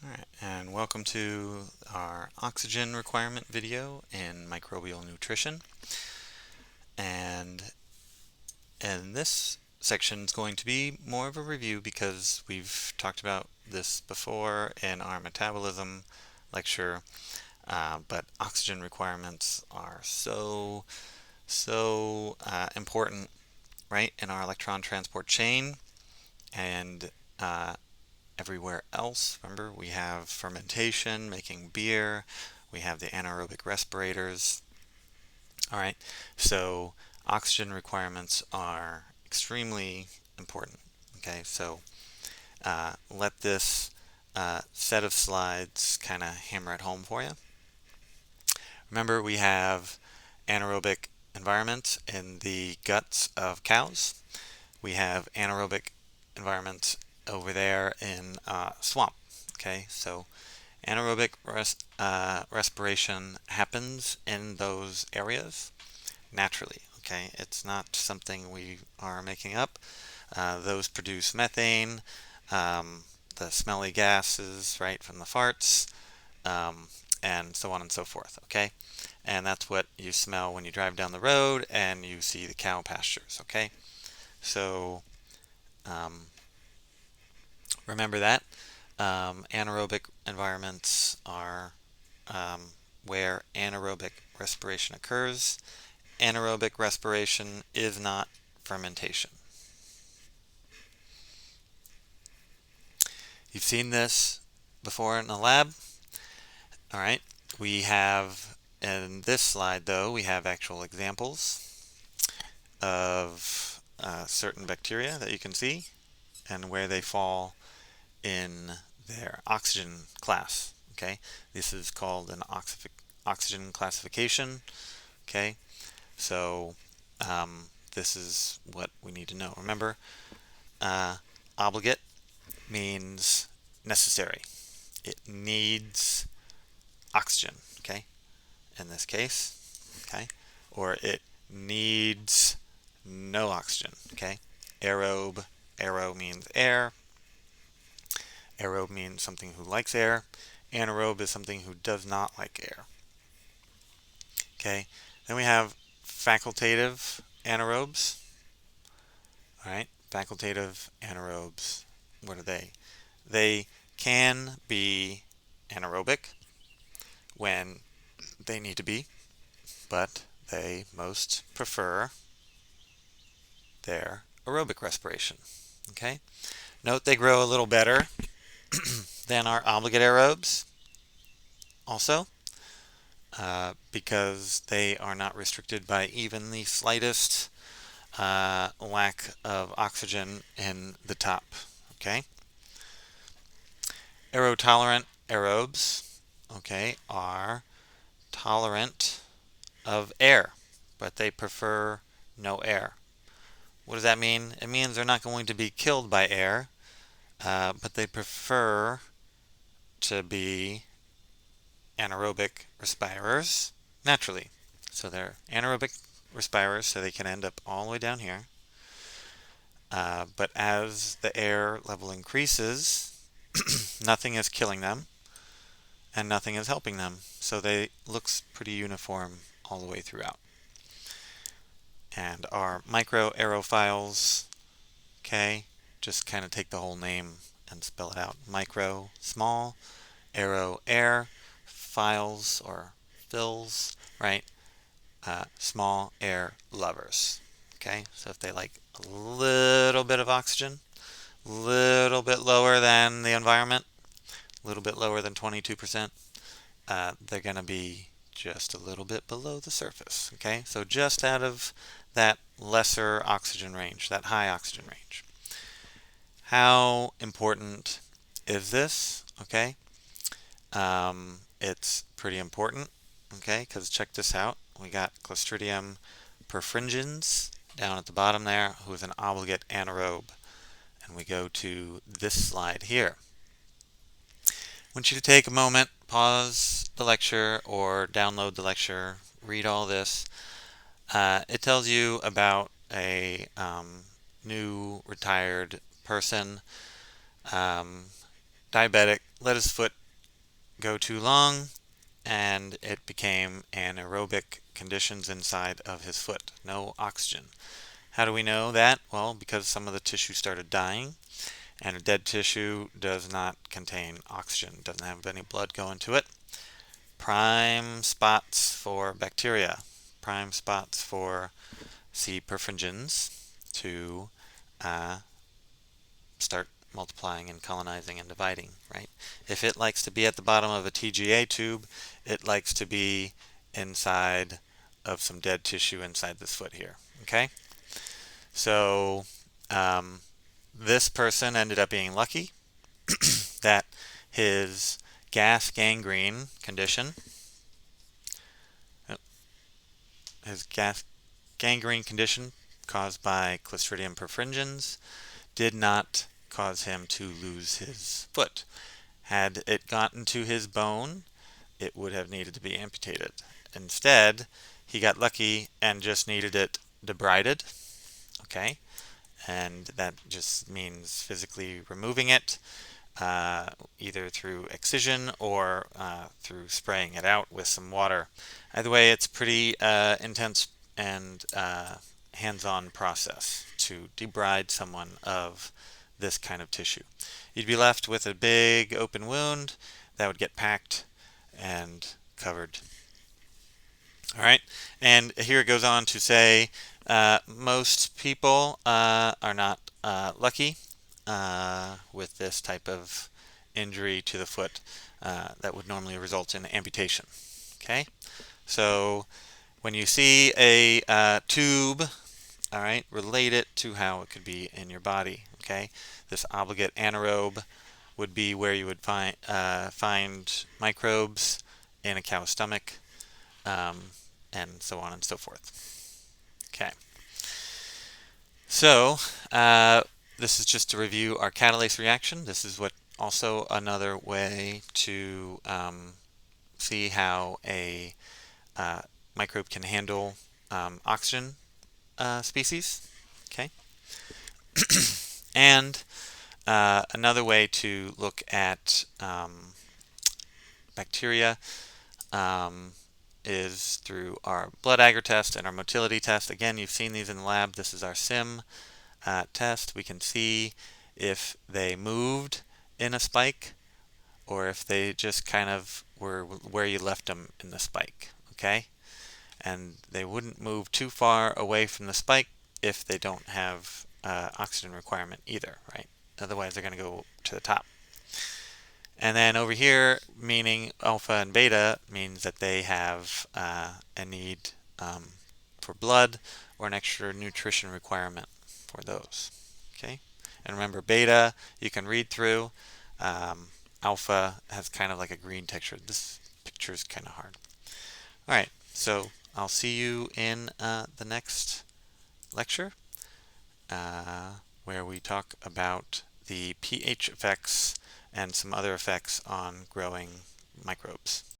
Alright, and welcome to our oxygen requirement video in microbial nutrition. And this section is going to be more of a review because we've talked about this before in our metabolism lecture, but oxygen requirements are so important, right, in our electron transport chain and everywhere else. Remember, we have fermentation, making beer, we have the anaerobic respirators. All right, so oxygen requirements are extremely important. Okay, so let this set of slides kind of hammer it home for you. Remember, we have anaerobic environments in the guts of cows. We have anaerobic environments over there in swamp. Okay, so anaerobic respiration happens in those areas naturally. Okay, it's not something we are making up. Those produce methane, the smelly gases, right, from the farts, um, and so on and so forth. Okay, and that's what you smell when you drive down the road and you see the cow pastures. Okay, so um, remember that. Anaerobic environments are where anaerobic respiration occurs. Anaerobic respiration is not fermentation. You've seen this before in the lab. All right, we have in this slide though, we have actual examples of certain bacteria that you can see and where they fall in their oxygen class. Okay, this is called an oxygen classification. Okay, so this is what we need to know. Remember, obligate means necessary. It needs oxygen, okay, in this case, okay, or it needs no oxygen, okay. Aerobe, aero means air. Aerobe means something who likes air. Anaerobe is something who does not like air. Okay. Then we have facultative anaerobes. All right. Facultative anaerobes. What are they? They can be anaerobic when they need to be, but they most prefer their aerobic respiration. Okay. Note they grow a little better than our obligate aerobes also, because they are not restricted by even the slightest lack of oxygen in the top. Okay. Aerotolerant aerobes, okay, are tolerant of air, but they prefer no air. What does that mean? It means they're not going to be killed by air, but they prefer to be anaerobic respirers naturally. So they're anaerobic respirers, so they can end up all the way down here. But as the air level increases, nothing is killing them and nothing is helping them. So they looks pretty uniform all the way throughout. And our microaerophiles, okay, just kind of take the whole name and spell it out. Micro, small, aero, air, phials or fills, right? Small air lovers. Okay, so if they like a little bit of oxygen, a little bit lower than the environment, a little bit lower than 22%, they're going to be just a little bit below the surface. Okay, so just out of that lesser oxygen range, that high oxygen range. How important is this? Okay, it's pretty important. Okay, because check this out. We got Clostridium perfringens down at the bottom there, who is an obligate anaerobe. And we go to this slide here. I want you to take a moment, pause the lecture or download the lecture, read all this. It tells you about a new retired person, diabetic, let his foot go too long, and it became anaerobic conditions inside of his foot. No oxygen. How do we know that? Well, because some of the tissue started dying, and a dead tissue does not contain oxygen, doesn't have any blood going to it. Prime spots for bacteria, prime spots for C. perfringens to start multiplying and colonizing and dividing, right? If it likes to be at the bottom of a TGA tube, it likes to be inside of some dead tissue inside this foot here, okay? So this person ended up being lucky that his gas gangrene condition, caused by Clostridium perfringens did not cause him to lose his foot. Had it gotten to his bone, it would have needed to be amputated. Instead, he got lucky and just needed it debrided, okay? And that just means physically removing it, either through excision or through spraying it out with some water. Either way, it's pretty intense and hands-on process to debride someone of this kind of tissue. You'd be left with a big open wound that would get packed and covered. All right, and here it goes on to say most people are not lucky with this type of injury to the foot that would normally result in amputation. Okay, so when you see a tube, all right, relate it to how it could be in your body. Okay, this obligate anaerobe would be where you would find microbes in a cow's stomach, and so on and so forth. Okay, so this is just to review our catalase reaction. This is what also another way to see how a microbe can handle oxygen species. Okay, and another way to look at bacteria is through our blood agar test and our motility test. Again, you've seen these in the lab. This is our SIM test. We can see if they moved in a spike or if they just kind of were where you left them in the spike, okay? And they wouldn't move too far away from the spike if they don't have oxygen requirement either, right? Otherwise, they're going to go to the top. And then over here, meaning alpha and beta, means that they have a need for blood or an extra nutrition requirement for those. Okay, and remember, beta you can read through. Alpha has kind of like a green texture. This picture is kind of hard. All right, so I'll see you in the next lecture where we talk about the pH effects and some other effects on growing microbes.